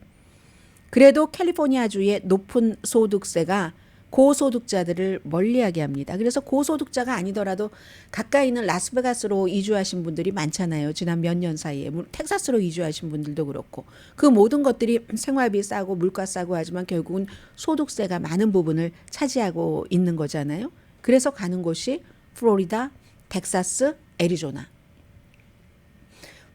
그래도 캘리포니아주의 높은 소득세가 고소득자들을 멀리하게 합니다. 그래서 고소득자가 아니더라도 가까이 있는 라스베가스로 이주하신 분들이 많잖아요. 지난 몇 년 사이에. 텍사스로 이주하신 분들도 그렇고. 그 모든 것들이 생활비 싸고 물가 싸고 하지만 결국은 소득세가 많은 부분을 차지하고 있는 거잖아요. 그래서 가는 곳이 플로리다, 텍사스, 애리조나.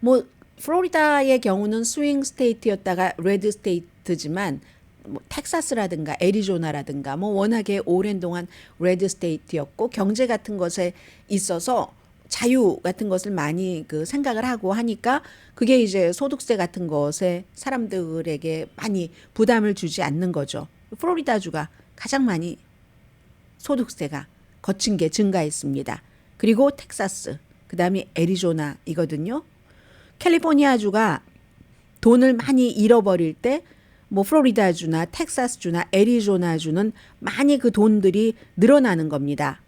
뭐 플로리다의 경우는 스윙 스테이트였다가 레드 스테이트지만 뭐 텍사스라든가 애리조나라든가 뭐 워낙에 오랜 동안 레드 스테이트였고 경제 같은 것에 있어서 자유 같은 것을 많이 그 생각을 하고 하니까 그게 이제 소득세 같은 것에 사람들에게 많이 부담을 주지 않는 거죠. 플로리다주가 가장 많이 소득세가 거친 게 증가했습니다. 그리고 텍사스, 그다음에 애리조나이거든요. 캘리포니아주가 돈을 많이 잃어버릴 때 뭐 플로리다주나 텍사스주나 애리조나주는 많이 그 돈들이 늘어나는 겁니다.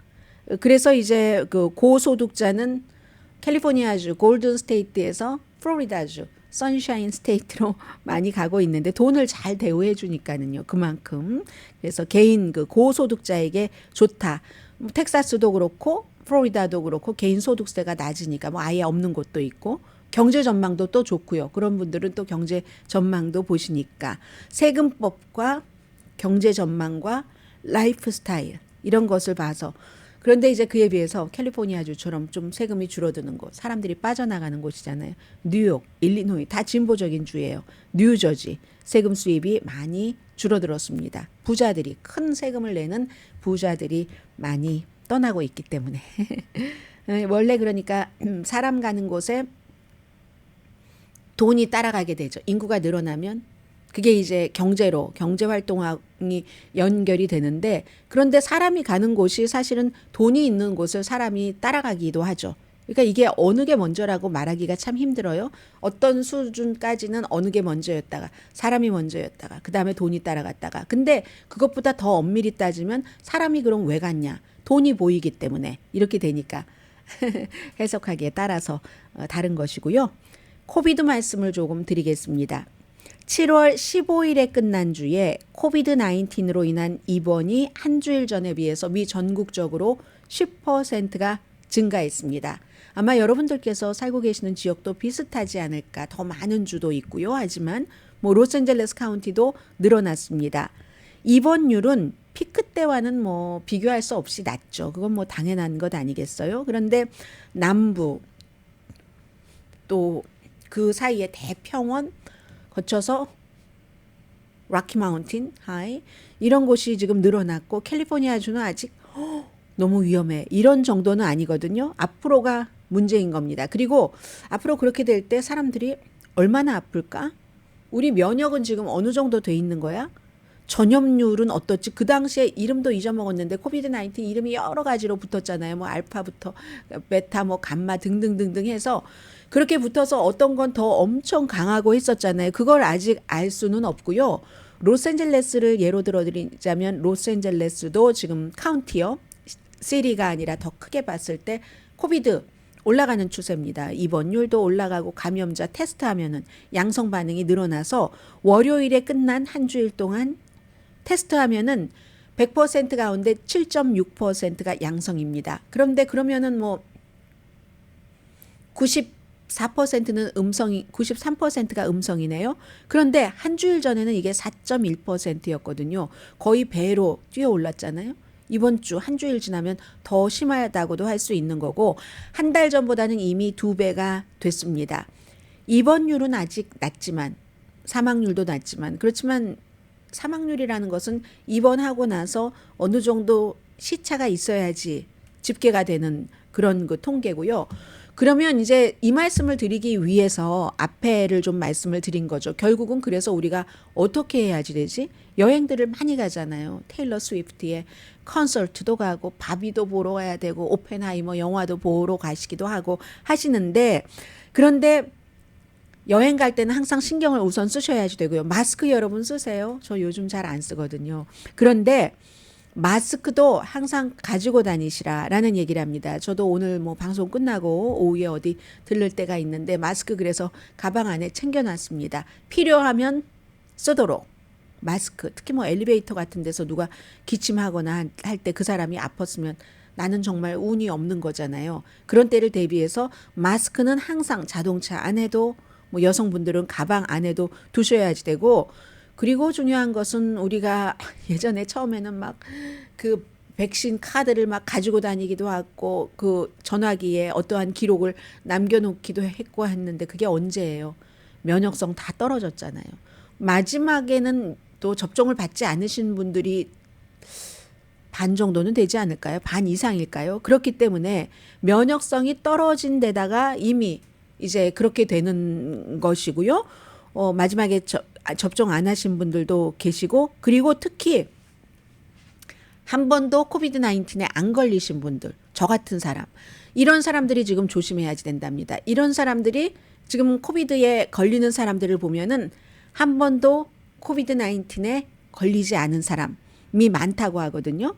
그래서 이제 그 고소득자는 캘리포니아주 골든 스테이트에서 플로리다주 선샤인 스테이트로 많이 가고 있는데 돈을 잘 대우해 주니까는요. 그만큼. 그래서 개인 그 고소득자에게 좋다. 텍사스도 그렇고 플로리다도 그렇고 개인 소득세가 낮으니까 뭐 아예 없는 곳도 있고 경제 전망도 또 좋고요. 그런 분들은 또 경제 전망도 보시니까 세금법과 경제 전망과 라이프 스타일 이런 것을 봐서 그런데 이제 그에 비해서 캘리포니아주처럼 좀 세금이 줄어드는 곳, 사람들이 빠져나가는 곳이잖아요. 뉴욕, 일리노이 다 진보적인 주예요. 뉴저지 세금 수입이 많이 줄어들었습니다. 부자들이 큰 세금을 내는 부자들이 많이 떠나고 있기 때문에 원래 그러니까 사람 가는 곳에 돈이 따라가게 되죠. 인구가 늘어나면 그게 이제 경제 활동이 연결이 되는데 그런데 사람이 가는 곳이 사실은 돈이 있는 곳을 사람이 따라가기도 하죠. 그러니까 이게 어느 게 먼저라고 말하기가 참 힘들어요. 어떤 수준까지는 어느 게 먼저였다가 사람이 먼저였다가 그다음에 돈이 따라갔다가 근데 그것보다 더 엄밀히 따지면 사람이 그럼 왜 갔냐. 돈이 보이기 때문에 이렇게 되니까 해석하기에 따라서 다른 것이고요. 코비드 말씀을 조금 드리겠습니다. 7월 15일에 끝난 주에 코비드-19로 인한 입원이 한 주일 전에 비해서 미 전국적으로 10%가 증가했습니다. 아마 여러분들께서 살고 계시는 지역도 비슷하지 않을까. 더 많은 주도 있고요. 하지만 뭐 로스앤젤레스 카운티도 늘어났습니다. 입원율은 피크 때와는 뭐 비교할 수 없이 낮죠. 그건 뭐 당연한 것 아니겠어요? 그런데 남부 또 그 사이에 대평원 거쳐서 락키 마운틴 하이 이런 곳이 지금 늘어났고 캘리포니아주는 아직 너무 위험해. 이런 정도는 아니거든요. 앞으로가 문제인 겁니다. 그리고 앞으로 그렇게 될 때 사람들이 얼마나 아플까? 우리 면역은 지금 어느 정도 돼 있는 거야? 전염률은 어떻지? 그 당시에 이름도 잊어먹었는데 코비드-19 이름이 여러 가지로 붙었잖아요. 뭐 알파부터 베타 뭐 감마 등등등등 해서 그렇게 붙어서 어떤 건 더 엄청 강하고 했었잖아요. 그걸 아직 알 수는 없고요. 로스앤젤레스를 예로 들어드리자면 로스앤젤레스도 지금 카운티요. 시리가 아니라 더 크게 봤을 때 코비드 올라가는 추세입니다. 입원율도 올라가고 감염자 테스트하면은 양성 반응이 늘어나서 월요일에 끝난 한 주일 동안 테스트하면은 100% 가운데 7.6%가 양성입니다. 그런데 그러면은 뭐 94%는 음성이 93%가 음성이네요. 그런데 한 주일 전에는 이게 4.1%였거든요. 거의 배로 뛰어 올랐잖아요. 이번 주 한 주일 지나면 더 심하다고도 할 수 있는 거고 한 달 전보다는 이미 2배가 됐습니다. 입원율은 아직 낮지만 사망률도 낮지만 그렇지만 사망률이라는 것은 입원하고 나서 어느 정도 시차가 있어야지 집계가 되는 그런 그 통계고요. 그러면 이제 이 말씀을 드리기 위해서 앞에를 좀 말씀을 드린 거죠. 결국은 그래서 우리가 어떻게 해야지 되지? 여행들을 많이 가잖아요. 테일러 스위프트의 콘서트도 가고 바비도 보러 가야 되고 오펜하이머 영화도 보러 가시기도 하고 하시는데 그런데 여행 갈 때는 항상 신경을 우선 쓰셔야지 되고요. 마스크 여러분 쓰세요. 저 요즘 잘 안 쓰거든요. 그런데 마스크도 항상 가지고 다니시라라는 얘기를 합니다. 저도 오늘 뭐 방송 끝나고 오후에 어디 들를 때가 있는데 마스크 그래서 가방 안에 챙겨놨습니다. 필요하면 쓰도록 마스크 특히 뭐 엘리베이터 같은 데서 누가 기침하거나 할 때 그 사람이 아팠으면 나는 정말 운이 없는 거잖아요. 그런 때를 대비해서 마스크는 항상 자동차 안에도 뭐 여성분들은 가방 안에도 두셔야지 되고 그리고 중요한 것은 우리가 예전에 처음에는 막 그 백신 카드를 막 가지고 다니기도 하고 그 전화기에 어떠한 기록을 남겨놓기도 했고 했는데 그게 언제예요? 면역성 다 떨어졌잖아요. 마지막에는 또 접종을 받지 않으신 분들이 반 정도는 되지 않을까요? 반 이상일까요? 그렇기 때문에 면역성이 떨어진 데다가 이미 이제 그렇게 되는 것이고요. 마지막에 접종 안 하신 분들도 계시고 그리고 특히 한 번도 코비드-19에 안 걸리신 분들 저 같은 사람 이런 사람들이 지금 조심해야지 된답니다. 이런 사람들이 지금 코비드에 걸리는 사람들을 보면은 한 번도 코비드-19에 걸리지 않은 사람이 많다고 하거든요.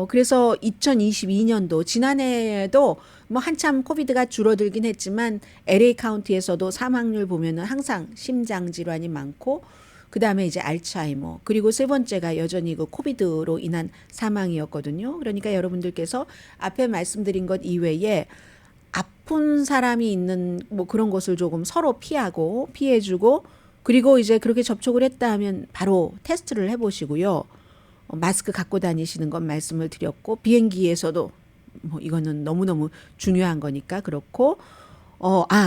그래서 2022년도 지난해에도 뭐 한참 코비드가 줄어들긴 했지만 LA 카운티에서도 사망률 보면은 항상 심장 질환이 많고 그다음에 이제 알츠하이머 그리고 세 번째가 여전히 그 코비드로 인한 사망이었거든요. 그러니까 여러분들께서 앞에 말씀드린 것 이외에 아픈 사람이 있는 뭐 그런 것을 조금 서로 피해주고 그리고 이제 그렇게 접촉을 했다 하면 바로 테스트를 해보시고요. 마스크 갖고 다니시는 건 말씀을 드렸고 비행기에서도 뭐 이거는 너무너무 중요한 거니까 그렇고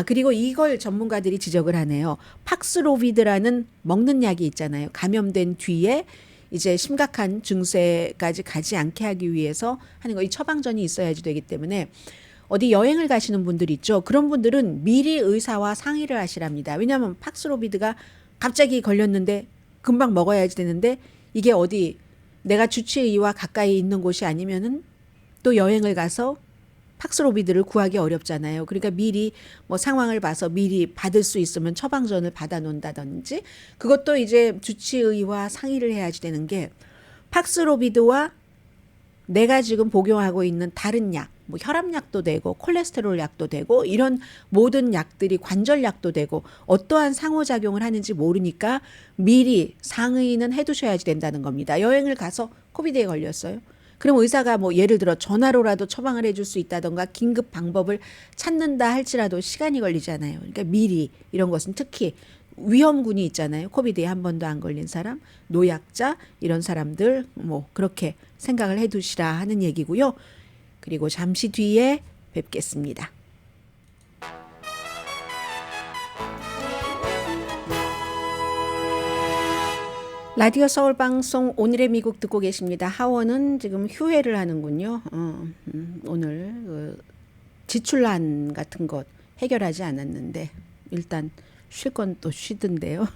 그리고 이걸 전문가들이 지적을 하네요. 팍스로비드라는 먹는 약이 있잖아요. 감염된 뒤에 이제 심각한 증세까지 가지 않게 하기 위해서 하는 거 이 처방전이 있어야지 되기 때문에 어디 여행을 가시는 분들 있죠. 그런 분들은 미리 의사와 상의를 하시랍니다. 왜냐하면 팍스로비드가 갑자기 걸렸는데 금방 먹어야지 되는데 이게 어디 내가 주치의와 가까이 있는 곳이 아니면은 또 여행을 가서 팍스로비드를 구하기 어렵잖아요. 그러니까 미리 뭐 상황을 봐서 미리 받을 수 있으면 처방전을 받아 놓는다든지 그것도 이제 주치의와 상의를 해야지 되는 게 팍스로비드와 내가 지금 복용하고 있는 다른 약, 뭐 혈압약도 되고 콜레스테롤 약도 되고 이런 모든 약들이 관절약도 되고 어떠한 상호작용을 하는지 모르니까 미리 상의는 해두셔야지 된다는 겁니다. 여행을 가서 코비드에 걸렸어요. 그럼 의사가 뭐 예를 들어 전화로라도 처방을 해줄 수 있다던가 긴급 방법을 찾는다 할지라도 시간이 걸리잖아요. 그러니까 미리 이런 것은 특히 위험군이 있잖아요. 코비드에 한 번도 안 걸린 사람, 노약자 이런 사람들 뭐 그렇게 생각을 해두시라 하는 얘기고요. 그리고 잠시 뒤에 뵙겠습니다. 라디오 서울 방송 오늘의 미국 듣고 계십니다. 하원은 지금 휴회를 하는군요. 오늘 지출란 같은 것 해결하지 않았는데 일단 쉴 건 또 쉬던데요.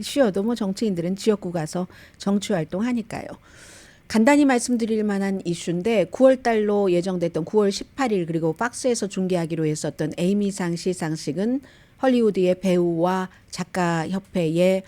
쉬어도 뭐 정치인들은 지역구 가서 정치 활동하니까요. 간단히 말씀드릴 만한 이슈인데 9월 달로 예정됐던 9월 18일 그리고 박스에서 중계하기로 했었던 에이미상 시상식은 헐리우드의 배우와 작가협회의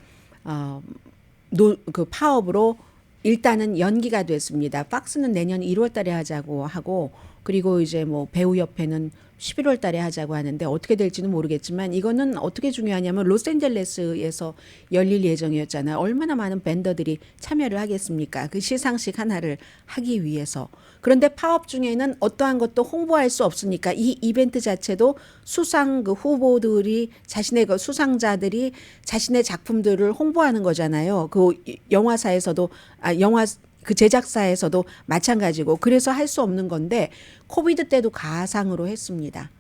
그 파업으로 일단은 연기가 됐습니다. 박스는 내년 1월 달에 하자고 하고 그리고 이제 뭐 배우협회는 11월 달에 하자고 하는데 어떻게 될지는 모르겠지만 이거는 어떻게 중요하냐면 로스앤젤레스에서 열릴 예정이었잖아요. 얼마나 많은 밴더들이 참여를 하겠습니까? 그 시상식 하나를 하기 위해서. 그런데 파업 중에는 어떠한 것도 홍보할 수 없으니까 이 이벤트 자체도 수상 그 후보들이 자신의 그 수상자들이 자신의 작품들을 홍보하는 거잖아요. 그 영화사에서도 영화 그 제작사에서도 마찬가지고 그래서 할 수 없는 건데 코비드 때도 가상으로 했습니다.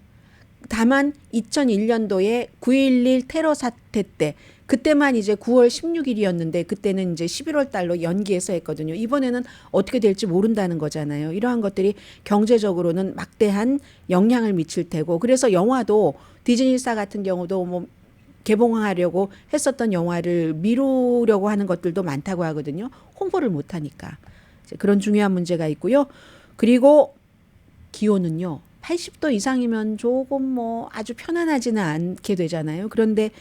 다만 2001년도에 9.11 테러 사태 때 그때만 이제 9월 16일이었는데 그때는 이제 11월 달로 연기해서 했거든요. 이번에는 어떻게 될지 모른다는 거잖아요. 이러한 것들이 경제적으로는 막대한 영향을 미칠 테고 그래서 영화도 디즈니사 같은 경우도 뭐 개봉하려고 했었던 영화를 미루려고 하는 것들도 많다고 하거든요. 홍보를 못하니까. 그런 중요한 문제가 있고요. 그리고 기온은요. 80도 이상이면 조금 뭐 아주 편안하지는 않게 되잖아요. 그런데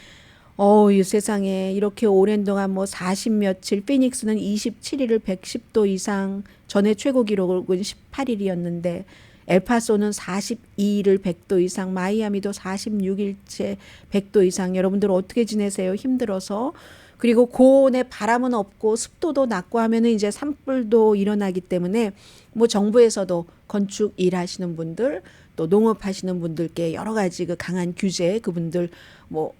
이 세상에 이렇게 오랜 동안 뭐 40 며칠 피닉스는 27일을 110도 이상 전에 최고 기록은 18일이었는데 엘파소는 42일을 100도 이상, 마이아미도 46일째 100도 이상. 여러분들 어떻게 지내세요? 힘들어서. 그리고 고온에 바람은 없고 습도도 낮고 하면은 이제 산불도 일어나기 때문에 뭐 정부에서도 건축 일하시는 분들 또 농업하시는 분들께 여러 가지 그 강한 규제 그분들 뭐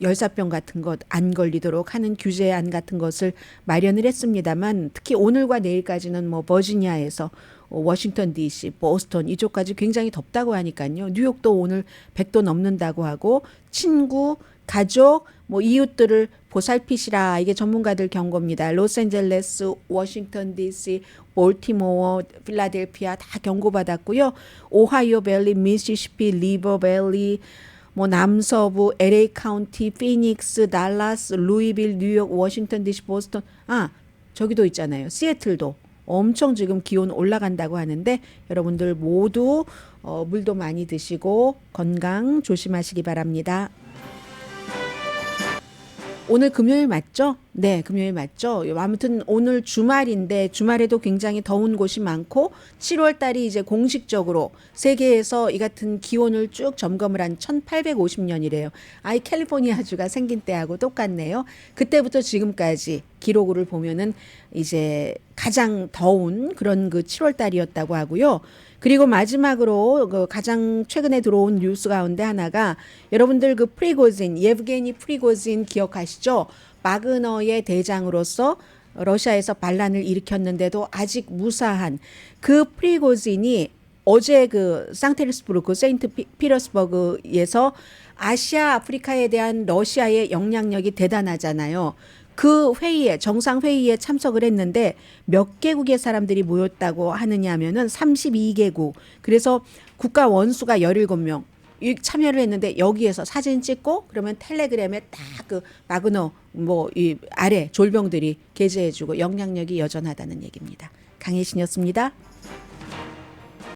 열사병 같은 것 안 걸리도록 하는 규제안 같은 것을 마련을 했습니다만 특히 오늘과 내일까지는 뭐 버지니아에서 워싱턴 DC, 보스턴 이쪽까지 굉장히 덥다고 하니까요. 뉴욕도 오늘 100도 넘는다고 하고 친구, 가족, 뭐 이웃들을 보살피시라 이게 전문가들 경고입니다. 로스앤젤레스, 워싱턴 DC, 볼티모어, 필라델피아 다 경고받았고요. 오하이오 밸리, 미시시피, 리버 밸리 뭐 남서부, LA 카운티, 피닉스, 달라스, 루이빌, 뉴욕, 워싱턴 DC, 보스턴 저기도 있잖아요. 시애틀도 엄청 지금 기온 올라간다고 하는데 여러분들 모두 물도 많이 드시고 건강 조심하시기 바랍니다. 오늘 금요일 맞죠? 네, 금요일 맞죠? 아무튼 오늘 주말인데 주말에도 굉장히 더운 곳이 많고 7월 달이 이제 공식적으로 세계에서 이 같은 기온을 쭉 점검을 한 1850년이래요. 캘리포니아주가 생긴 때하고 똑같네요. 그때부터 지금까지 기록을 보면은 이제 가장 더운 그런 그 7월 달이었다고 하고요. 그리고 마지막으로 그 가장 최근에 들어온 뉴스 가운데 하나가 여러분들 그 프리고진, 예브게니 프리고진 기억하시죠? 바그너의 대장으로서 러시아에서 반란을 일으켰는데도 아직 무사한 그 프리고진이 어제 그 상테르스부르크, 세인트 피터스버그에서 아시아, 아프리카에 대한 러시아의 영향력이 대단하잖아요. 그 회의에 정상회의에 참석을 했는데 몇 개국의 사람들이 모였다고 하느냐 하면은 32개국. 그래서 국가 원수가 17명 참여를 했는데 여기에서 사진 찍고 그러면 텔레그램에 딱 그 마그너 뭐 이 아래 졸병들이 게재해주고 영향력이 여전하다는 얘기입니다. 강혜신이었습니다.